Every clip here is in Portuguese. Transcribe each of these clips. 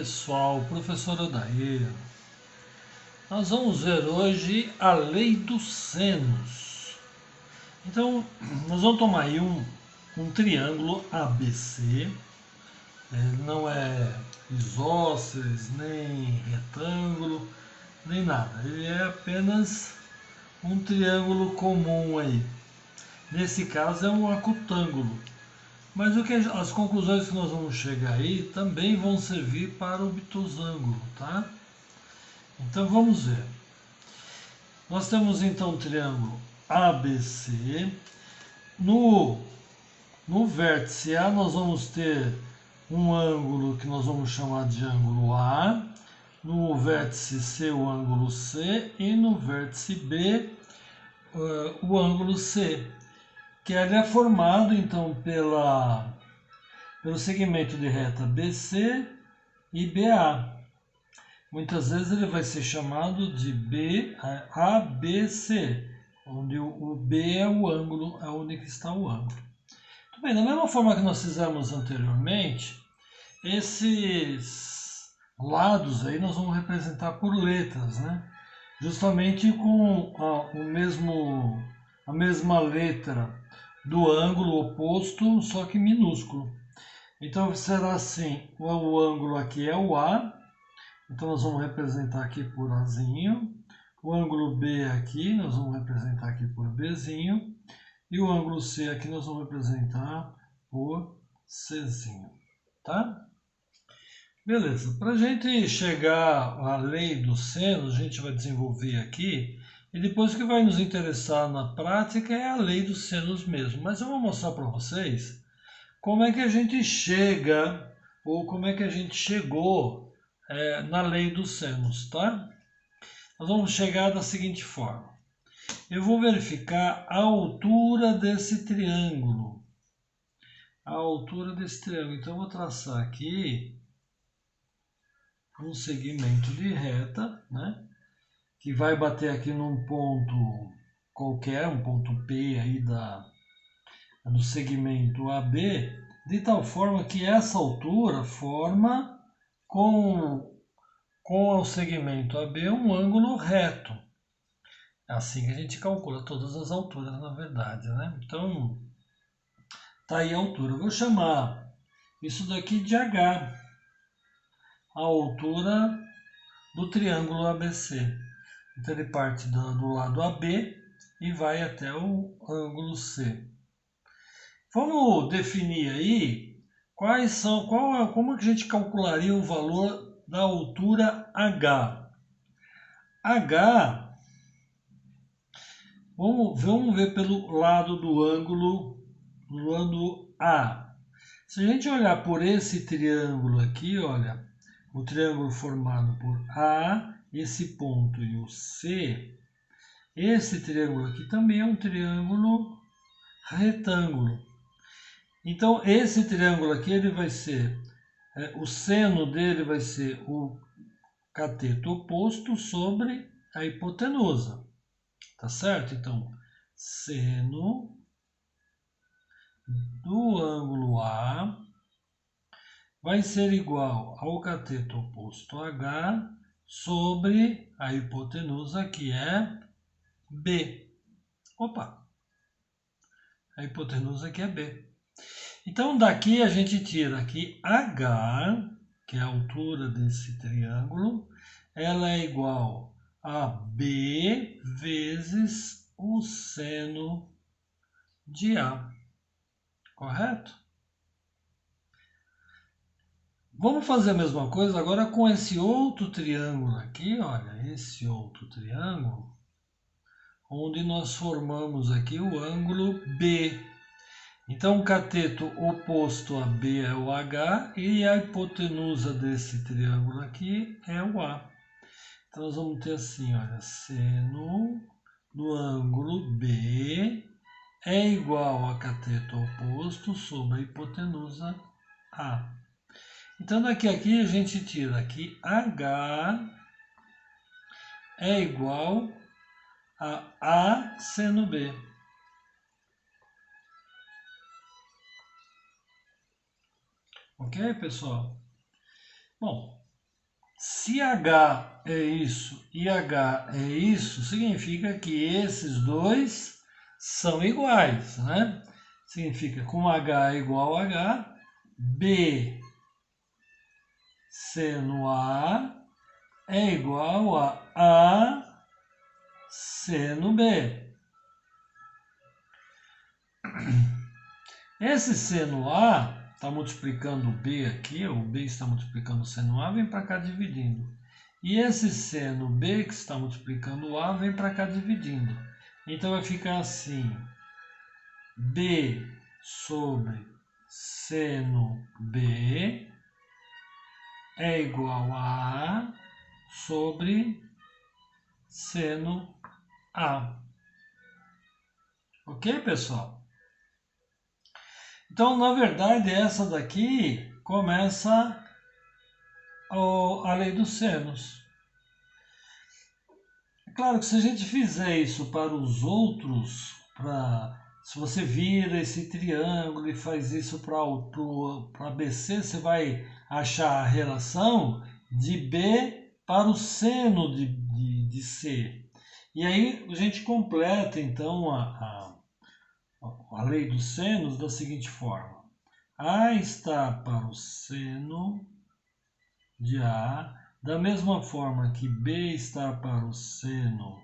pessoal, professor Odair. Nós vamos ver hoje a lei dos senos. Então, nós vamos tomar aí um triângulo ABC. Ele não é isósceles, nem retângulo, nem nada. Ele é apenas um triângulo comum aí. Nesse caso é um acutângulo. Mas as conclusões que nós vamos chegar aí também vão servir para o obtusângulo, tá? Então vamos ver. Nós temos então o triângulo ABC. No vértice A nós vamos ter um ângulo que nós vamos chamar de ângulo A. No vértice C o ângulo C e no vértice B o ângulo C, que ele é formado então pelo segmento de reta BC e BA. Muitas vezes ele vai ser chamado de ABC, onde o B é o ângulo, é onde está o ângulo. Muito bem, da mesma forma que nós fizemos anteriormente, esses lados aí nós vamos representar por letras, né? Justamente com a mesma letra do ângulo oposto, só que minúsculo. Então será assim, o ângulo aqui é o A, então nós vamos representar aqui por Azinho. O ângulo B aqui nós vamos representar aqui por Bzinho. E o ângulo C aqui nós vamos representar por Czinho, tá? Beleza, para a gente chegar à lei dos senos, a gente vai desenvolver aqui. E depois o que vai nos interessar na prática é a lei dos senos mesmo. Mas eu vou mostrar para vocês como é que a gente chega, ou como é que a gente chegou na lei dos senos, tá? Nós vamos chegar da seguinte forma. Eu vou verificar a altura desse triângulo. A altura desse triângulo. Então, eu vou traçar aqui um segmento de reta, né? Que vai bater aqui num ponto qualquer, um ponto P aí do segmento AB, de tal forma que essa altura forma com o segmento AB um ângulo reto. É assim que a gente calcula todas as alturas, na verdade, né? Então, tá aí a altura. Eu vou chamar isso daqui de H, a altura do triângulo ABC. Então, ele parte do lado AB e vai até o ângulo C. Vamos definir aí como que a gente calcularia o valor da altura H. H, vamos ver pelo lado do ângulo A. Se a gente olhar por esse triângulo aqui, olha, o triângulo formado por A, esse ponto e o C, esse triângulo aqui também é um triângulo retângulo. Então, esse triângulo aqui, ele vai ser, o seno dele vai ser o cateto oposto sobre a hipotenusa. Tá certo? Então, seno do ângulo A vai ser igual ao cateto oposto H sobre a hipotenusa, que é B. Opa! A hipotenusa que é B. Então, daqui a gente tira aqui H, que é a altura desse triângulo, ela é igual a B vezes o seno de A. Correto? Vamos fazer a mesma coisa agora com esse outro triângulo aqui, olha, esse outro triângulo, onde nós formamos aqui o ângulo B. Então, o cateto oposto a B é o H e a hipotenusa desse triângulo aqui é o A. Então, nós vamos ter assim, olha, seno do ângulo B é igual a cateto oposto sobre a hipotenusa A. Então, aqui a gente tira aqui H é igual a A seno B. Ok, pessoal? Bom, Se H é isso e H é isso, significa que esses dois são iguais, né? Significa que com H é igual a H, B seno A é igual a seno B. Esse seno A está multiplicando o B aqui, o B está multiplicando o seno A, vem para cá dividindo. E esse seno B que está multiplicando o A, vem para cá dividindo. Então vai ficar assim, B sobre seno B é igual a A sobre seno A. Ok, pessoal? Então, na verdade, essa daqui começa a lei dos senos. É claro que se a gente fizer isso para os outros, se você vira esse triângulo e faz isso para BC, você vai achar a relação de B para o seno de C. E aí a gente completa, então, a lei dos senos da seguinte forma. A está para o seno de A, da mesma forma que B está para o seno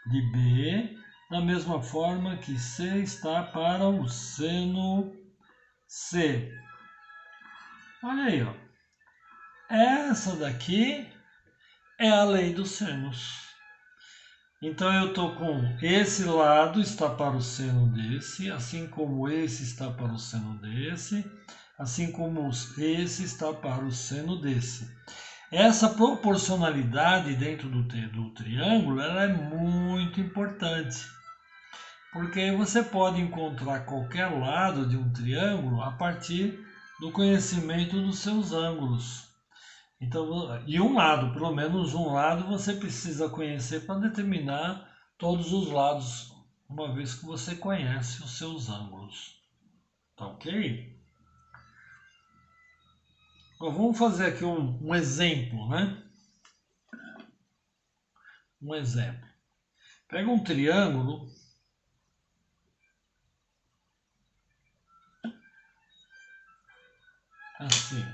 de B, da mesma forma que C está para o seno C. Olha aí, ó. Essa daqui é a lei dos senos. Então eu estou com esse lado está para o seno desse, assim como esse está para o seno desse, assim como esse está para o seno desse. Essa proporcionalidade dentro do triângulo ela é muito importante, porque você pode encontrar qualquer lado de um triângulo a partir do conhecimento dos seus ângulos. Então, e um lado, pelo menos um lado, você precisa conhecer para determinar todos os lados, uma vez que você conhece os seus ângulos. Tá ok? Bom, vamos fazer aqui um exemplo, né? Um exemplo. Pega um triângulo. Assim.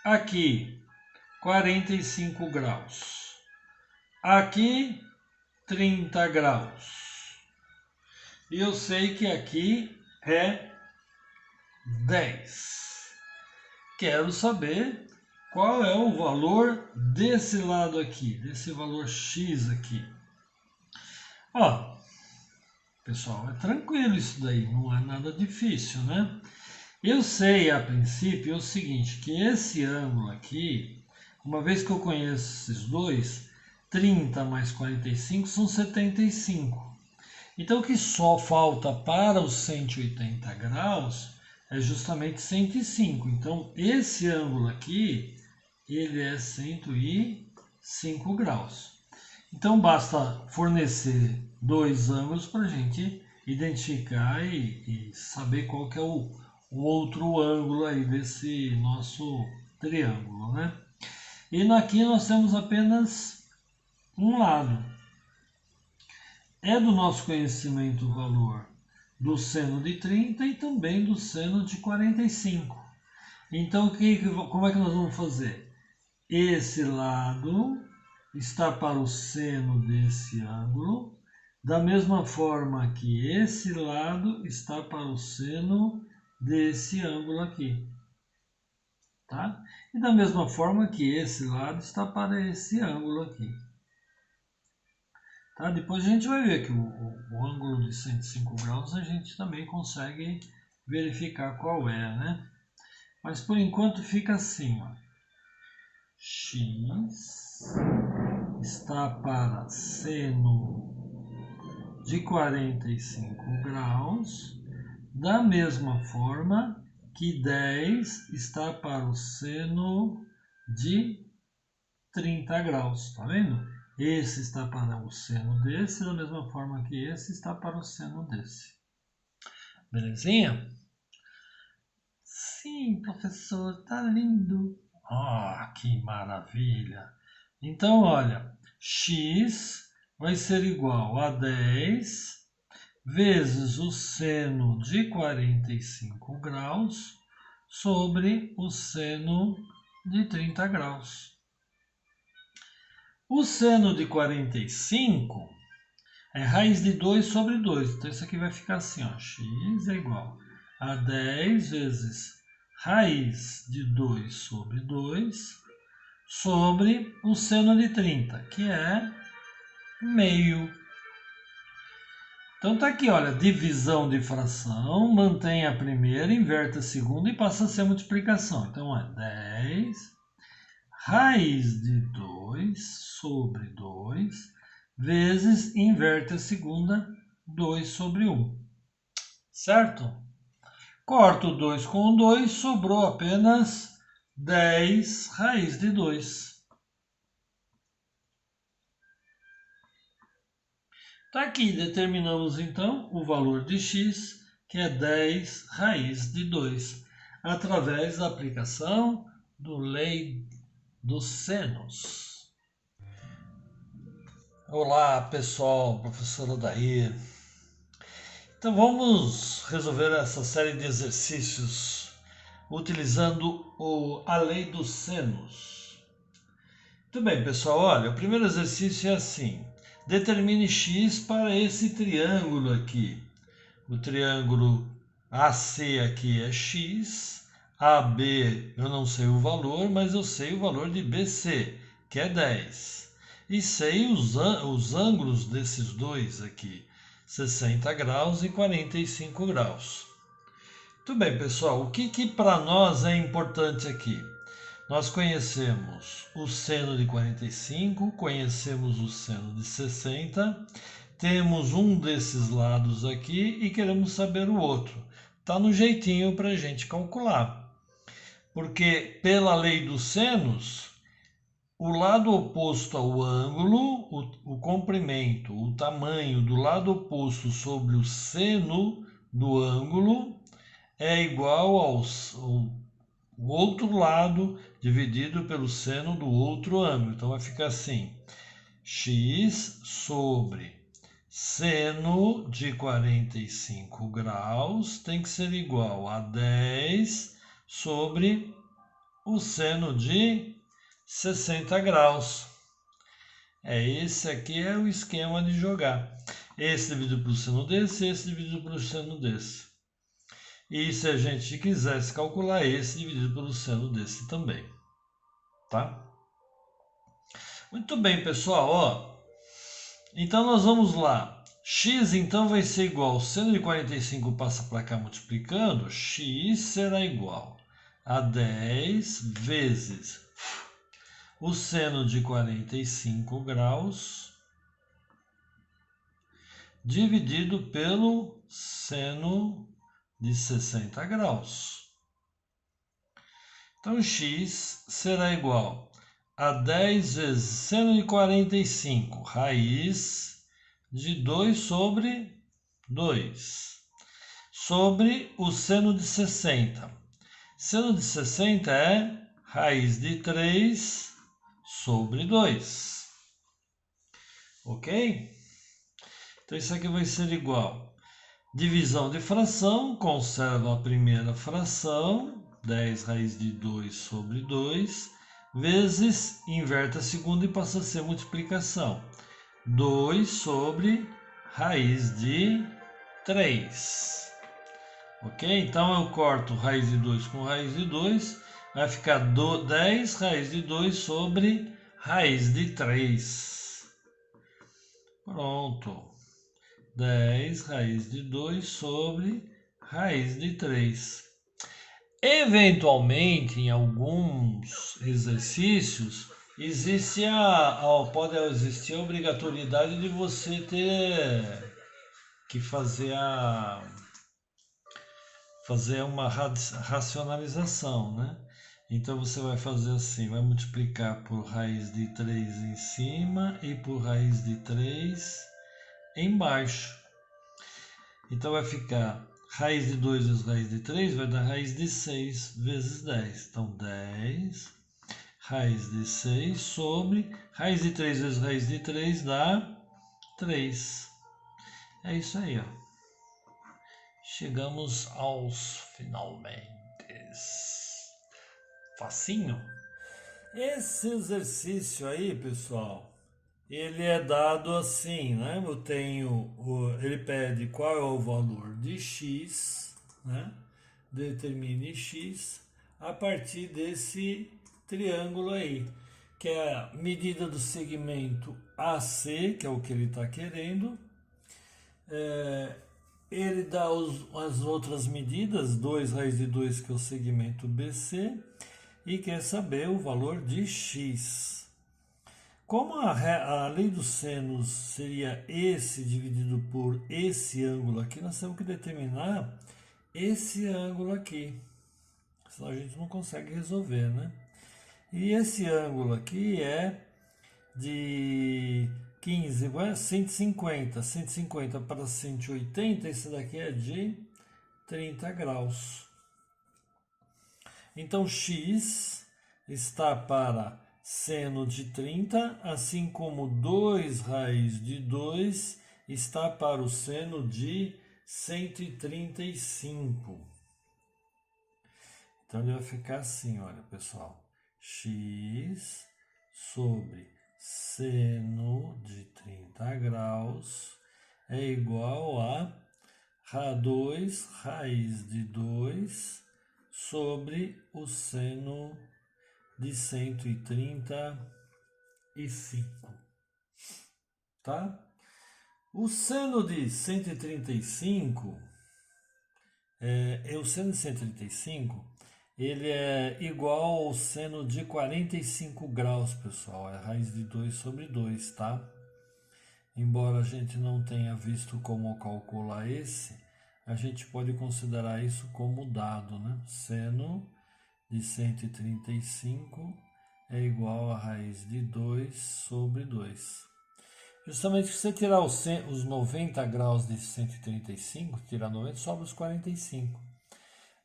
Aqui, 45 graus. Aqui, 30 graus. E eu sei que aqui é 10. Quero saber qual é o valor desse lado aqui, desse valor x aqui. Ó, pessoal, é tranquilo isso daí, não é nada difícil, né? Eu sei, a princípio, o seguinte, que esse ângulo aqui, uma vez que eu conheço esses dois, 30 mais 45 são 75. Então, o que só falta para os 180 graus é justamente 105. Então, esse ângulo aqui, ele é 105 graus. Então, basta fornecer dois ângulos para a gente identificar e saber qual que é o outro ângulo aí desse nosso triângulo, né? E aqui nós temos apenas um lado. É do nosso conhecimento o valor do seno de 30 e também do seno de 45. Então, como é que nós vamos fazer? Esse lado está para o seno desse ângulo, da mesma forma que esse lado está para o seno desse ângulo aqui. Tá? E da mesma forma que esse lado está para esse ângulo aqui. Tá? Depois a gente vai ver que o ângulo de 105 graus a gente também consegue verificar qual é, né? Mas por enquanto fica assim, ó. X está para seno de 45 graus, da mesma forma que 10 está para o seno de 30 graus, tá vendo? Esse está para o seno desse, da mesma forma que esse está para o seno desse. Belezinha? Sim, professor, tá lindo. Ah, que maravilha! Então, olha, x vai ser igual a 10 vezes o seno de 45 graus sobre o seno de 30 graus. O seno de 45 é raiz de 2 sobre 2. Então, isso aqui vai ficar assim, ó, x é igual a 10 vezes raiz de 2 sobre 2 sobre o seno de 30, que é meio. Então tá aqui, olha, divisão de fração, mantém a primeira, inverte a segunda e passa a ser multiplicação. Então é 10 raiz de 2 sobre 2 vezes, inverte a segunda, 2 sobre 1. Certo? Corto 2 com 2, sobrou apenas 10 raiz de 2. Tá aqui, determinamos então o valor de x, que é 10 raiz de 2, através da aplicação do lei dos senos. Olá pessoal, professor Odair. Então vamos resolver essa série de exercícios utilizando a lei dos senos. Muito bem, pessoal, olha, o primeiro exercício é assim. Determine x para esse triângulo aqui. O triângulo AC aqui é x, AB eu não sei o valor, mas eu sei o valor de BC, que é 10. E sei os ângulos desses dois aqui, 60 graus e 45 graus. Muito bem, pessoal, o que para nós é importante aqui? Nós conhecemos o seno de 45, conhecemos o seno de 60, temos um desses lados aqui e queremos saber o outro. Está no jeitinho para a gente calcular. Porque pela lei dos senos, o lado oposto ao ângulo, o comprimento, o tamanho do lado oposto sobre o seno do ângulo é igual ao outro lado dividido pelo seno do outro ângulo. Então vai ficar assim: x sobre seno de 45 graus tem que ser igual a 10 sobre o seno de 60 graus. Esse aqui é o esquema de jogar. Esse dividido pelo seno desse, esse dividido pelo seno desse. E se a gente quisesse calcular esse dividido pelo seno desse também, tá? Muito bem, pessoal, ó. Então nós vamos lá. X então vai ser igual, o seno de 45 passa para cá multiplicando, x será igual a 10 vezes o seno de 45 graus dividido pelo seno de 60 graus. Então, x será igual a 10 vezes seno de 45, raiz de 2 sobre 2, sobre o seno de 60. Seno de 60 é raiz de 3 sobre 2. Ok? Então, isso aqui vai ser igual. Divisão de fração, conserva a primeira fração, 10 raiz de 2 sobre 2, vezes, inverte a segunda e passa a ser multiplicação. 2 sobre raiz de 3. Ok? Então eu corto raiz de 2 com raiz de 2, vai ficar 10 raiz de 2 sobre raiz de 3. Pronto. 10 raiz de 2 sobre raiz de 3. Eventualmente, em alguns exercícios, pode existir a obrigatoriedade de você ter que fazer uma racionalização, né? Então você vai fazer assim, vai multiplicar por raiz de 3 em cima e por raiz de 3 embaixo. Então vai ficar raiz de 2 vezes raiz de 3 vai dar raiz de 6 vezes 10. Então 10 raiz de 6 sobre raiz de 3 vezes raiz de 3 dá 3. É isso aí, ó. Chegamos aos finalmente. Facinho. Esse exercício aí, pessoal, ele é dado assim, né? Ele pede qual é o valor de x, né? Determine x a partir desse triângulo aí, que é a medida do segmento AC, que é o que ele está querendo. Ele dá as outras medidas, 2 raiz de 2, que é o segmento BC, e quer saber o valor de x. Como a lei dos senos seria esse dividido por esse ângulo aqui, nós temos que determinar esse ângulo aqui. Senão a gente não consegue resolver, né? E esse ângulo aqui é de 15, 150. 150 para 180, esse daqui é de 30 graus. Então, x está para seno de 30, assim como 2 raiz de 2 está para o seno de 135. Então, ele vai ficar assim, olha, pessoal. X sobre seno de 30 graus é igual a 2 raiz de 2 sobre o seno de 135, tá? O seno de 135, o seno de 135, ele é igual ao seno de 45 graus, pessoal. É raiz de 2 sobre 2, tá? Embora a gente não tenha visto como calcular esse, a gente pode considerar isso como dado, né? Seno de 135 é igual a raiz de 2 sobre 2. Justamente se você tirar os 90 graus de 135, tirar 90, sobra os 45.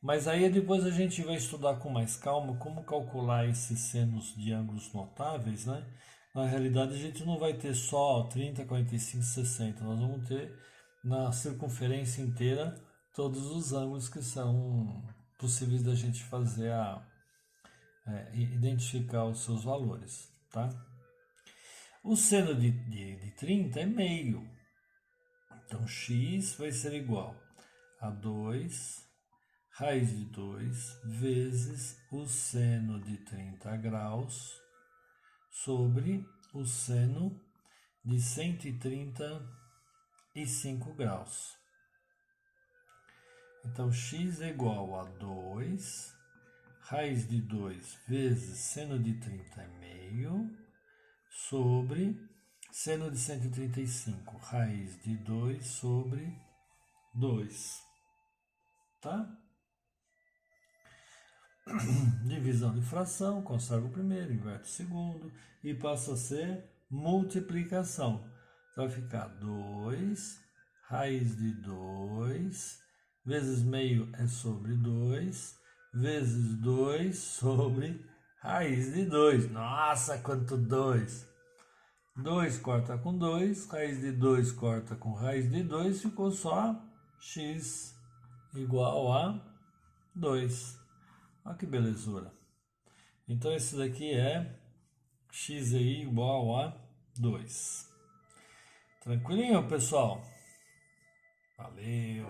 Mas aí depois a gente vai estudar com mais calma como calcular esses senos de ângulos notáveis, né? Na realidade a gente não vai ter só 30, 45, 60, nós vamos ter na circunferência inteira todos os ângulos que são possíveis da gente fazer identificar os seus valores, tá? O seno de 30 é meio, então x vai ser igual a 2 raiz de 2 vezes o seno de 30 graus sobre o seno de 135 graus. Então, x é igual a 2 raiz de 2 vezes seno de 30 é meio sobre seno de 135, raiz de 2 sobre 2, tá? Divisão de fração, conserva o primeiro, inverte o segundo e passa a ser multiplicação. Então vai ficar 2 raiz de 2 vezes meio é sobre 2 vezes 2 sobre raiz de 2. Nossa, quanto 2! 2 corta com 2, raiz de 2 corta com raiz de 2, ficou só x igual a 2. Olha que belezura. Então esse daqui é x igual a 2. Tranquilinho, pessoal? Valeu!